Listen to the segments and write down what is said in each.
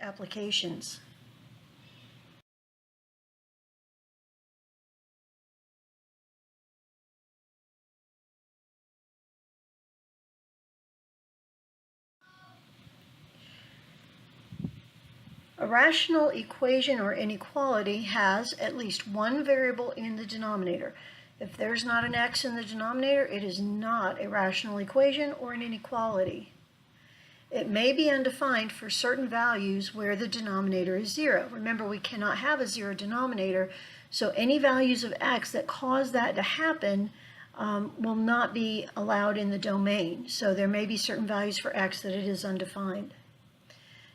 applications. A rational equation or inequality has at least one variable in the denominator. If there's not an x in the denominator, it is not a rational equation or an inequality. It may be undefined for certain values where the denominator is 0. Remember, we cannot have a 0 denominator, so any values of x that cause that to happen will not be allowed in the domain. So there may be certain values for x that it is undefined.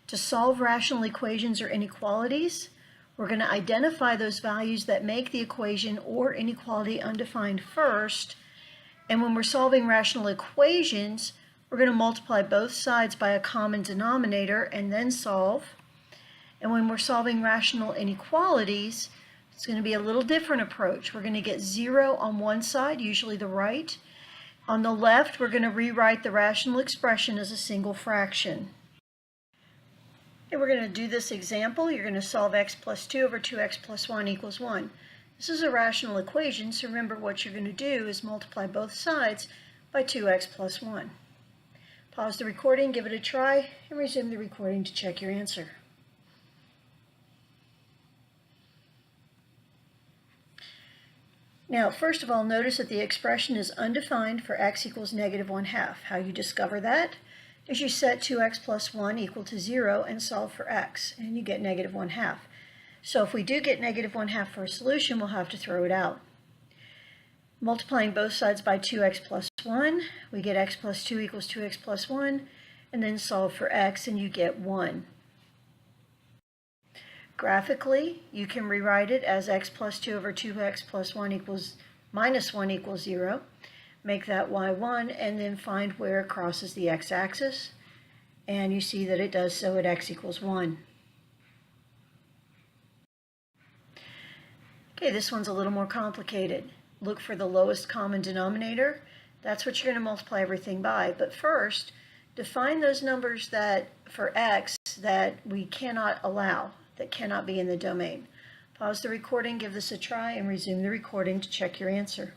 To solve rational equations or inequalities, we're going to identify those values that make the equation or inequality undefined first. And when we're solving rational equations, we're going to multiply both sides by a common denominator and then solve. And when we're solving rational inequalities, it's going to be a little different approach. We're going to get 0 on one side, usually the right. On the left, we're going to rewrite the rational expression as a single fraction. And we're going to do this example. You're going to solve x plus 2 over 2x plus 1 equals 1. This is a rational equation, so remember what you're going to do is multiply both sides by 2x plus 1. Pause the recording, give it a try, and resume the recording to check your answer. Now, first of all, notice that the expression is undefined for x equals negative 1/2. How you discover that is you set 2x plus 1 equal to 0 and solve for x, and you get negative 1/2. So if we do get negative 1/2 for a solution, we'll have to throw it out. Multiplying both sides by 2x plus 1, we get x plus 2 equals 2x plus 1, and then solve for x, and you get 1. Graphically, you can rewrite it as x plus 2 over 2x plus 1 equals minus 1 equals 0. Make that y1, and then find where it crosses the x-axis, and you see that it does so at x equals 1. Okay, this one's a little more complicated. Look for the lowest common denominator. That's what you're going to multiply everything by. But first, define those numbers that for x that we cannot allow, that cannot be in the domain. Pause the recording, give this a try, and resume the recording to check your answer.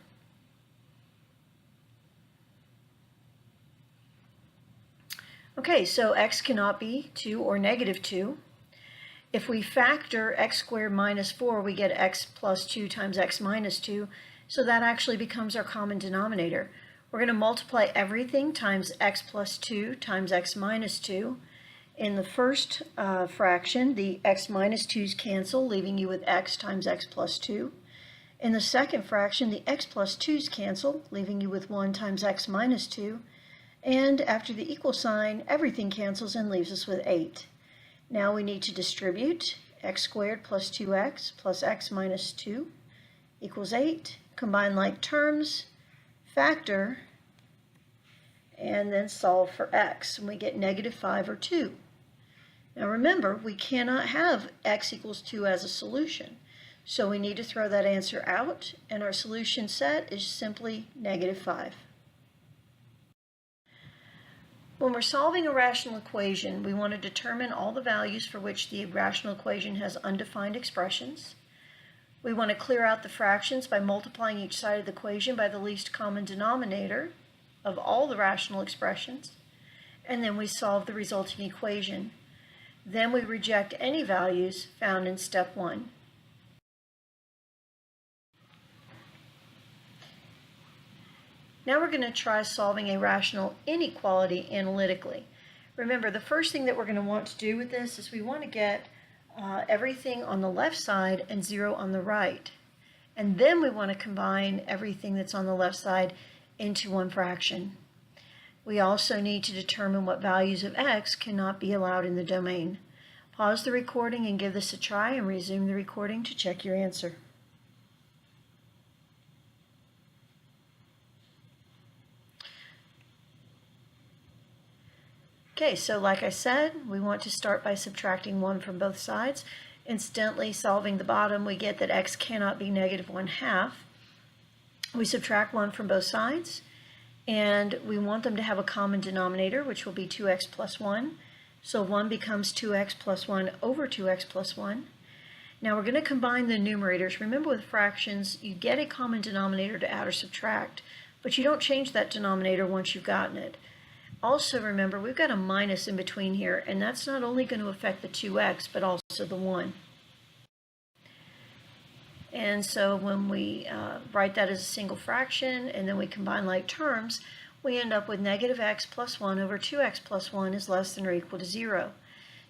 Okay, so x cannot be 2 or negative 2. If we factor x squared minus 4, we get x plus 2 times x minus 2. So that actually becomes our common denominator. We're going to multiply everything times x plus 2 times x minus 2. In the first fraction, the x minus 2's cancel, leaving you with x times x plus 2. In the second fraction, the x plus 2's cancel, leaving you with 1 times x minus 2. And after the equal sign, everything cancels and leaves us with 8. Now we need to distribute x squared plus 2x plus x minus 2 equals 8. Combine like terms, factor, and then solve for x, and we get negative 5 or 2. Now remember, we cannot have x equals 2 as a solution, so we need to throw that answer out, and our solution set is simply negative 5. When we're solving a rational equation, we want to determine all the values for which the rational equation has undefined expressions. We want to clear out the fractions by multiplying each side of the equation by the least common denominator of all the rational expressions, and then we solve the resulting equation. Then we reject any values found in step 1. Now we're going to try solving a rational inequality analytically. Remember, the first thing that we're going to want to do with this is we want to get everything on the left side and 0 on the right. And then we want to combine everything that's on the left side into one fraction. We also need to determine what values of x cannot be allowed in the domain. Pause the recording and give this a try, and resume the recording to check your answer. Okay, so like I said, we want to start by subtracting 1 from both sides. Incidentally, solving the bottom, we get that x cannot be negative 1/2. We subtract 1 from both sides, and we want them to have a common denominator, which will be 2x plus 1. So 1 becomes 2x plus 1 over 2x plus 1. Now we're going to combine the numerators. Remember, with fractions, you get a common denominator to add or subtract, but you don't change that denominator once you've gotten it. Also remember, we've got a minus in between here, and that's not only going to affect the 2x, but also the 1. And so when we write that as a single fraction, and then we combine like terms, we end up with negative x plus 1 over 2x plus 1 is less than or equal to 0.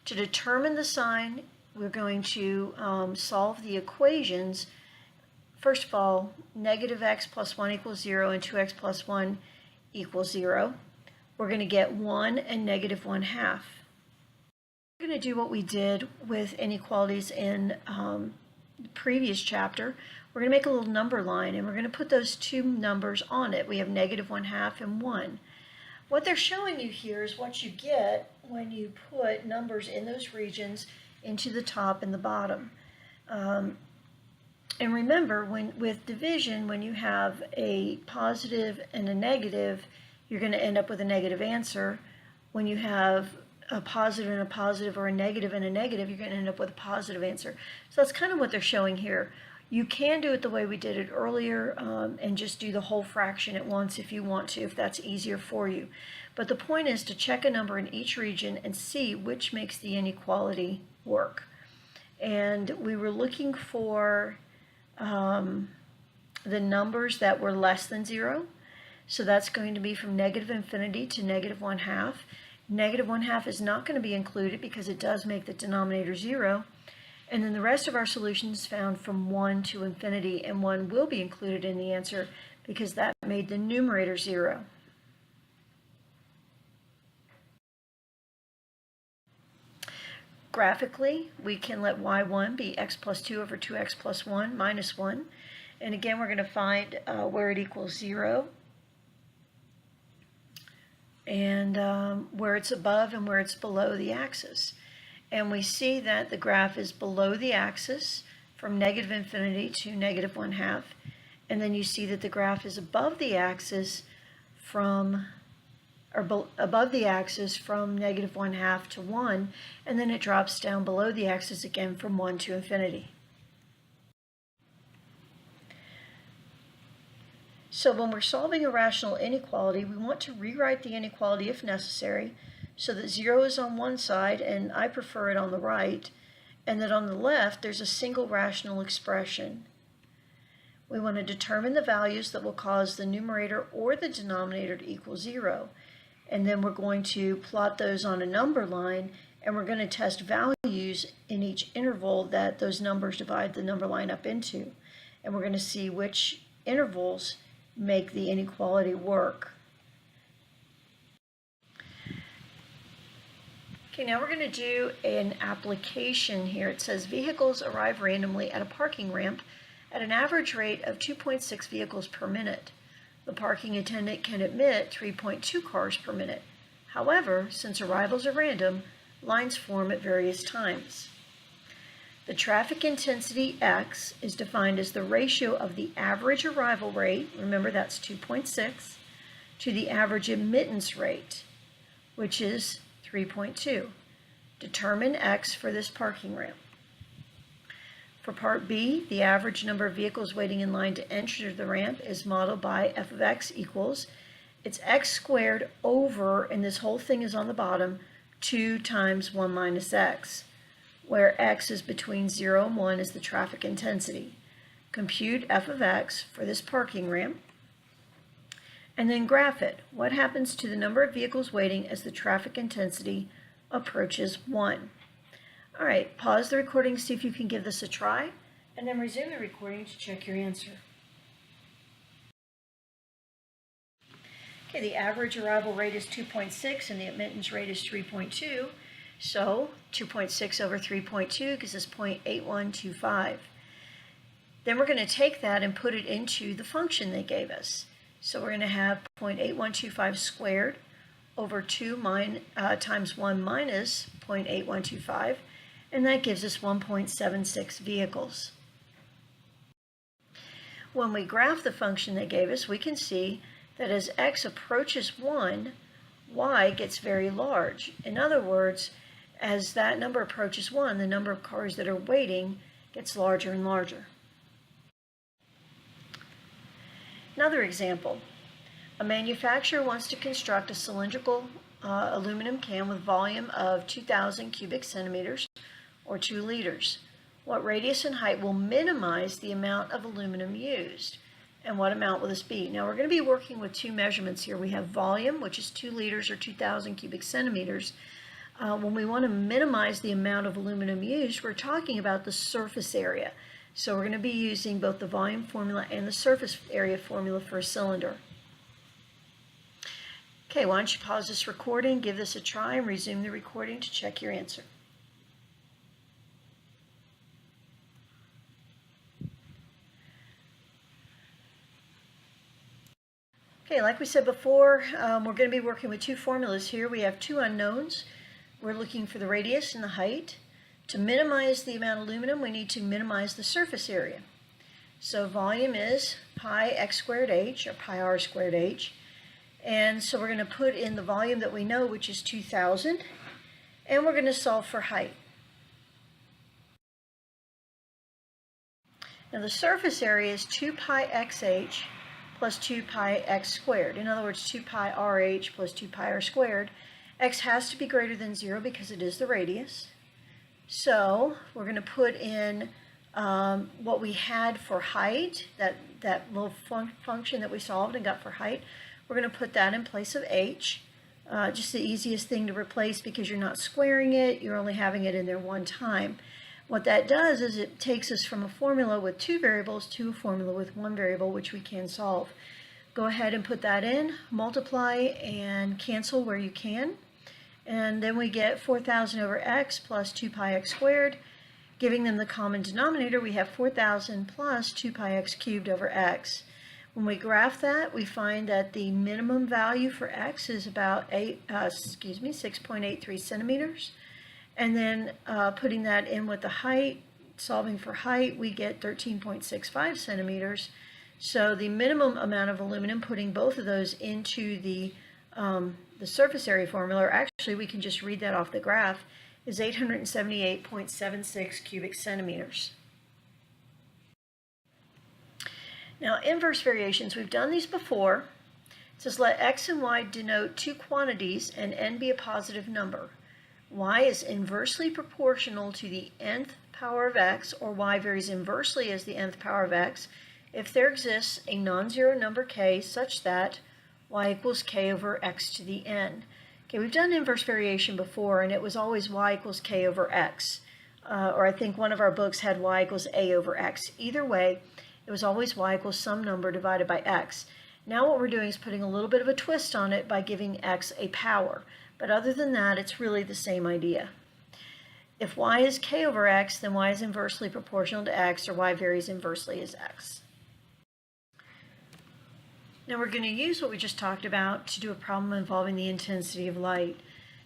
To determine the sign, we're going to solve the equations. First of all, negative x plus 1 equals 0 and 2x plus 1 equals 0. We're going to get 1 and negative 1/2. We're going to do what we did with inequalities in the previous chapter. We're going to make a little number line, and we're going to put those two numbers on it. We have negative 1/2 and 1. What they're showing you here is what you get when you put numbers in those regions into the top and the bottom. And remember, with division, when you have a positive and a negative, you're going to end up with a negative answer. When you have a positive and a positive, or a negative and a negative, you're going to end up with a positive answer. So that's kind of what they're showing here. You can do it the way we did it earlier and just do the whole fraction at once if you want to, if that's easier for you. But the point is to check a number in each region and see which makes the inequality work. And we were looking for the numbers that were less than 0. So that's going to be from negative infinity to negative 1/2. Negative 1/2 is not going to be included because it does make the denominator 0. And then the rest of our solutions found from 1 to infinity, and 1 will be included in the answer because that made the numerator 0. Graphically, we can let y1 be x plus 2 over 2x plus 1 minus 1. And again, we're going to find where it equals 0, and where it's above and where it's below the axis. And we see that the graph is below the axis from negative infinity to negative 1/2. And then you see that the graph is above the axis from, above the axis from negative 1/2 to 1. And then it drops down below the axis again from 1 to infinity. So when we're solving a rational inequality, we want to rewrite the inequality if necessary, so that 0 is on one side, and I prefer it on the right, and that on the left there's a single rational expression. We want to determine the values that will cause the numerator or the denominator to equal 0. And then we're going to plot those on a number line, and we're going to test values in each interval that those numbers divide the number line up into. And we're going to see which intervals make the inequality work. Okay, now we're going to do an application here. It says vehicles arrive randomly at a parking ramp at an average rate of 2.6 vehicles per minute. The parking attendant can admit 3.2 cars per minute. However, since arrivals are random, lines form at various times. The traffic intensity X is defined as the ratio of the average arrival rate, remember that's 2.6, to the average admittance rate, which is 3.2. Determine X for this parking ramp. For part B, the average number of vehicles waiting in line to enter the ramp is modeled by f of x equals, it's x squared over, and this whole thing is on the bottom, 2 times 1 minus x, where x is between 0 and 1 is the traffic intensity. Compute f of x for this parking ramp, and then graph it. What happens to the number of vehicles waiting as the traffic intensity approaches 1? All right, pause the recording, see if you can give this a try, and then resume the recording to check your answer. Okay, the average arrival rate is 2.6 and the admittance rate is 3.2. So 2.6 over 3.2 gives us 0.8125. Then we're going to take that and put it into the function they gave us. So we're going to have 0.8125 squared over 2 times 1 minus 0.8125, and that gives us 1.76 vehicles. When we graph the function they gave us, we can see that as x approaches 1, y gets very large. In other words, as that number approaches 1, the number of cars that are waiting gets larger and larger. Another example. A manufacturer wants to construct a cylindrical aluminum can with volume of 2,000 cubic centimeters or 2 liters. What radius and height will minimize the amount of aluminum used? And what amount will this be? Now we're going to be working with two measurements here. We have volume, which is 2 liters or 2,000 cubic centimeters. When we want to minimize the amount of aluminum used, we're talking about the surface area. So we're going to be using both the volume formula and the surface area formula for a cylinder. Okay, why don't you pause this recording, give this a try, and resume the recording to check your answer. Okay, like we said before, we're going to be working with two formulas here. We have two unknowns. We're looking for the radius and the height. To minimize the amount of aluminum, we need to minimize the surface area. So volume is pi x squared h, or pi r squared h. And so we're going to put in the volume that we know, which is 2,000, and we're going to solve for height. Now the surface area is 2 pi xh plus 2 pi x squared. In other words, 2 pi rh plus 2 pi r squared. X has to be greater than 0 because it is the radius. So we're going to put in what we had for height, that little function that we solved and got for height. We're going to put that in place of h. Just the easiest thing to replace because you're not squaring it, you're only having it in there one time. What that does is it takes us from a formula with two variables to a formula with one variable, which we can solve. Go ahead and put that in, multiply and cancel where you can. And then we get 4,000 over x plus 2 pi x squared. Giving them the common denominator, we have 4,000 plus 2 pi x cubed over x. When we graph that, we find that the minimum value for x is about 6.83 centimeters. And then putting that in with the height, solving for height, we get 13.65 centimeters. So the minimum amount of aluminum, putting both of those into the surface area formula, or actually we can just read that off the graph, is 878.76 cubic centimeters. Now, inverse variations, we've done these before. It says let x and y denote two quantities and n be a positive number. Y is inversely proportional to the nth power of x, or y varies inversely as the nth power of x, if there exists a non-zero number k such that y equals k over x to the n. Okay, we've done inverse variation before, and it was always y equals k over x. Or I think one of our books had y equals a over x. Either way, it was always y equals some number divided by x. Now what we're doing is putting a little bit of a twist on it by giving x a power. But other than that, it's really the same idea. If y is k over x, then y is inversely proportional to x, or y varies inversely as x. Now we're going to use what we just talked about to do a problem involving the intensity of light.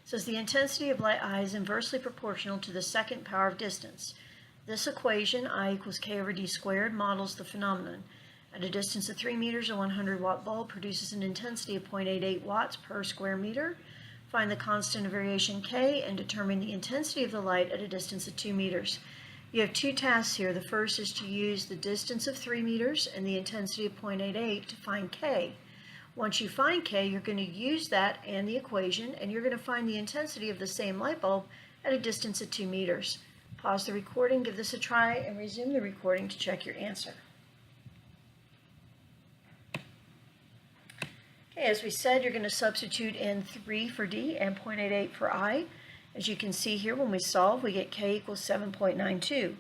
It says the intensity of light I is inversely proportional to the second power of distance. This equation, I equals k over d squared, models the phenomenon. At a distance of 3 meters, a 100-watt bulb produces an intensity of 0.88 watts per square meter. Find the constant of variation k and determine the intensity of the light at a distance of 2 meters. You have two tasks here. The first is to use the distance of 3 meters and the intensity of 0.88 to find k. Once you find k, you're going to use that and the equation, and you're going to find the intensity of the same light bulb at a distance of 2 meters. Pause the recording, give this a try, and resume the recording to check your answer. Okay, as we said, you're going to substitute in 3 for d and 0.88 for I. As you can see here, when we solve, we get k equals 7.92.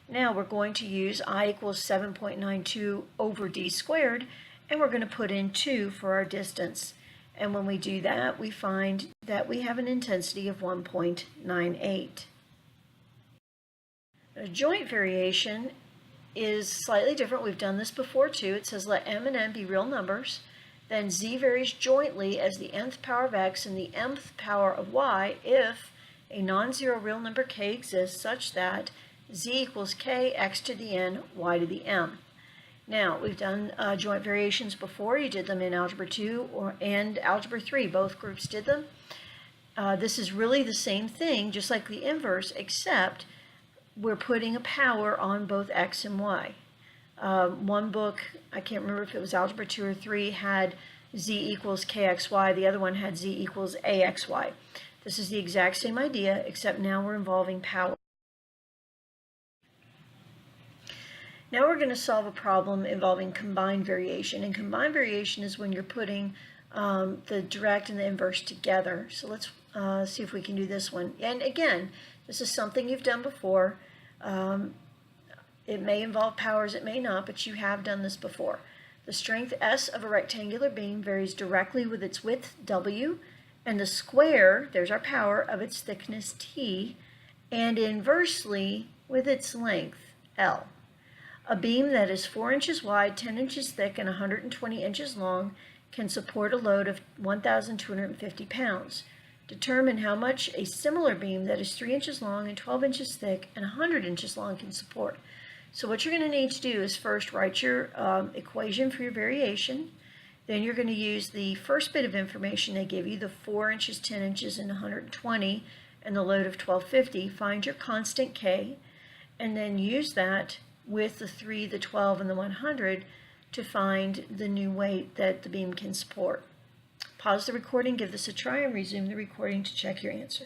Now we're going to use I equals 7.92 over d squared, and we're going to put in 2 for our distance. And when we do that, we find that we have an intensity of 1.98. A joint variation is slightly different. We've done this before too. It says let m and n be real numbers. Then z varies jointly as the nth power of x and the mth power of y if a non-zero real number k exists such that z equals k, x to the n, y to the m. Now, we've done joint variations before. You did them in Algebra 2 and Algebra 3. Both groups did them. This is really the same thing, just like the inverse, except we're putting a power on both x and y. One book, I can't remember if it was Algebra 2 or 3, had z equals kxy. The other one had z equals axy. This is the exact same idea, except now we're involving power. Now we're going to solve a problem involving combined variation. And combined variation is when you're putting the direct and the inverse together. So let's see if we can do this one. And again, this is something you've done before. It may involve powers, it may not, but you have done this before. The strength S of a rectangular beam varies directly with its width, W, and the square, there's our power, of its thickness, T, and inversely with its length, L. A beam that is 4 inches wide, 10 inches thick, and 120 inches long can support a load of 1,250 pounds. Determine how much a similar beam that is 3 inches long and 12 inches thick and 100 inches long can support. So what you're going to need to do is first write your equation for your variation. Then you're going to use the first bit of information they give you, the 4 inches, 10 inches, and 120, and the load of 1250. Find your constant K, and then use that with the 3, the 12, and the 100 to find the new weight that the beam can support. Pause the recording, give this a try, and resume the recording to check your answer.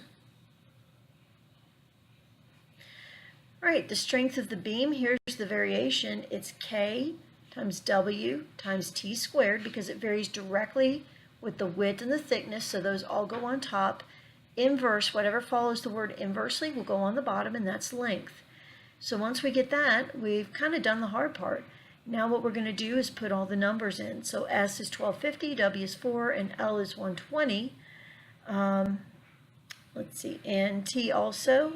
All right, the strength of the beam, here's the variation. It's K times W times T squared because it varies directly with the width and the thickness, so those all go on top. Inverse, whatever follows the word inversely, will go on the bottom, and that's length. So once we get that, we've kind of done the hard part. Now what we're going to do is put all the numbers in. So S is 1250, W is 4, and L is 120. Let's see, and T also.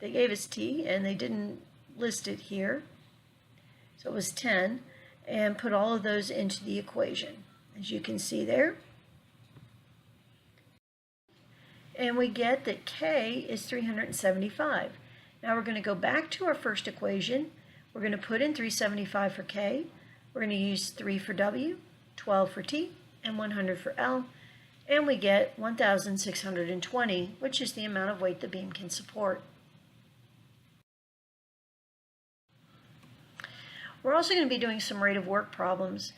They gave us T, and they didn't list it here. So it was 10, and put all of those into the equation, as you can see there. And we get that K is 375. Now we're going to go back to our first equation. We're going to put in 375 for K. We're going to use 3 for W, 12 for T, and 100 for L. And we get 1,620, which is the amount of weight the beam can support. We're also going to be doing some rate of work problems.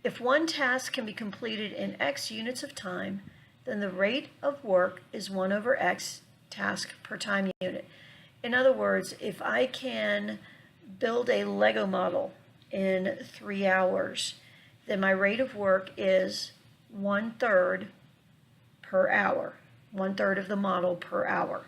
If one task can be completed in X units of time, then the rate of work is 1 over X task per time unit. In other words, if I can build a Lego model in 3 hours, then my rate of work is 1/3 per hour, 1/3 of the model per hour.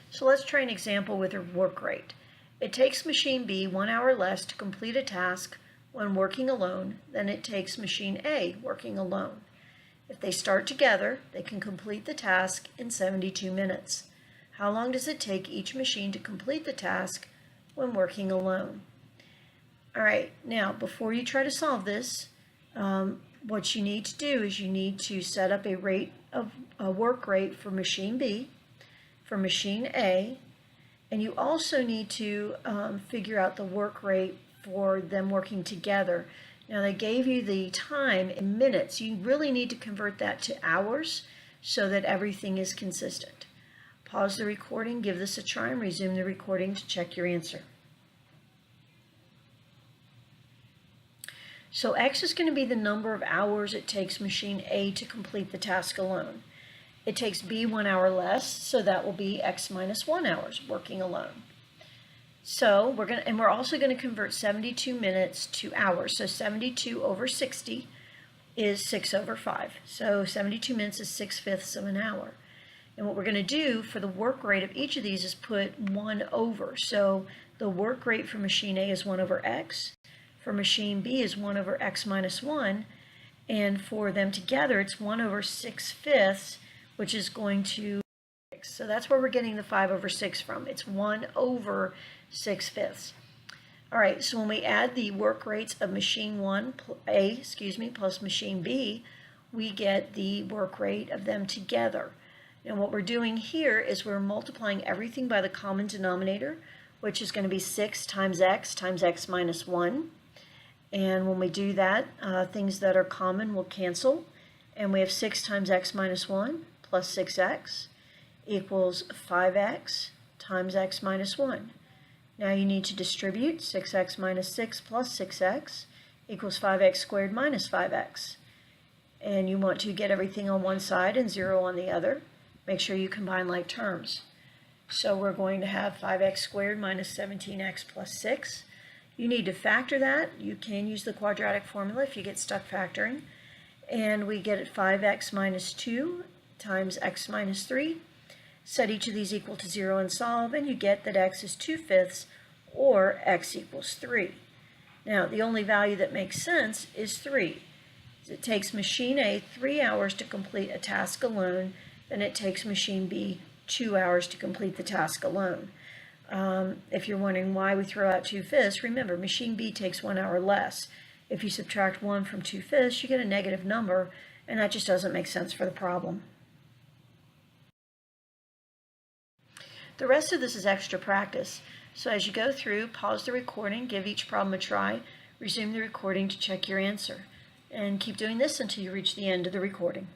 So let's try an example with a work rate. It takes machine B 1 hour less to complete a task when working alone than it takes machine A working alone. If they start together, they can complete the task in 72 minutes. How long does it take each machine to complete the task when working alone? All right, now before you try to solve this, what you need to do is you need to set up a work rate for machine B, for machine A, and you also need to figure out the work rate for them working together. Now they gave you the time in minutes. You really need to convert that to hours so that everything is consistent. Pause the recording, give this a try, and resume the recording to check your answer. So X is going to be the number of hours it takes machine A to complete the task alone. It takes B 1 hour less, so that will be X minus 1 hours working alone. So we're also going to convert 72 minutes to hours. So 72 over 60 is 6 over 5. So 72 minutes is 6/5 of an hour. And what we're going to do for the work rate of each of these is put 1 over. So the work rate for machine A is 1 over X. For machine B is 1 over X minus 1. And for them together, it's 1 over 6/5, which is going to 6. So that's where we're getting the 5 over 6 from. It's 1 over 6/5. All right, so when we add the work rates of machine A plus machine B, we get the work rate of them together. And what we're doing here is we're multiplying everything by the common denominator, which is going to be 6 times X minus 1. And when we do that, things that are common will cancel. And we have 6 times x minus 1 plus 6x equals 5x times x minus 1. Now you need to distribute 6x minus 6 plus 6x equals 5x squared minus 5x. And you want to get everything on one side and 0 on the other. Make sure you combine like terms. So we're going to have 5x squared minus 17x plus 6. You need to factor that. You can use the quadratic formula if you get stuck factoring. And we get it 5x minus 2 times x minus 3. Set each of these equal to 0 and solve, and you get that x is 2/5 or x equals 3. Now, the only value that makes sense is 3. It takes machine A 3 hours to complete a task alone, then it takes machine B 2 hours to complete the task alone. If you're wondering why we throw out 2/5, remember, machine B takes 1 hour less. If you subtract 1 from 2/5, you get a negative number, and that just doesn't make sense for the problem. The rest of this is extra practice. So as you go through, pause the recording, give each problem a try, resume the recording to check your answer, and keep doing this until you reach the end of the recording.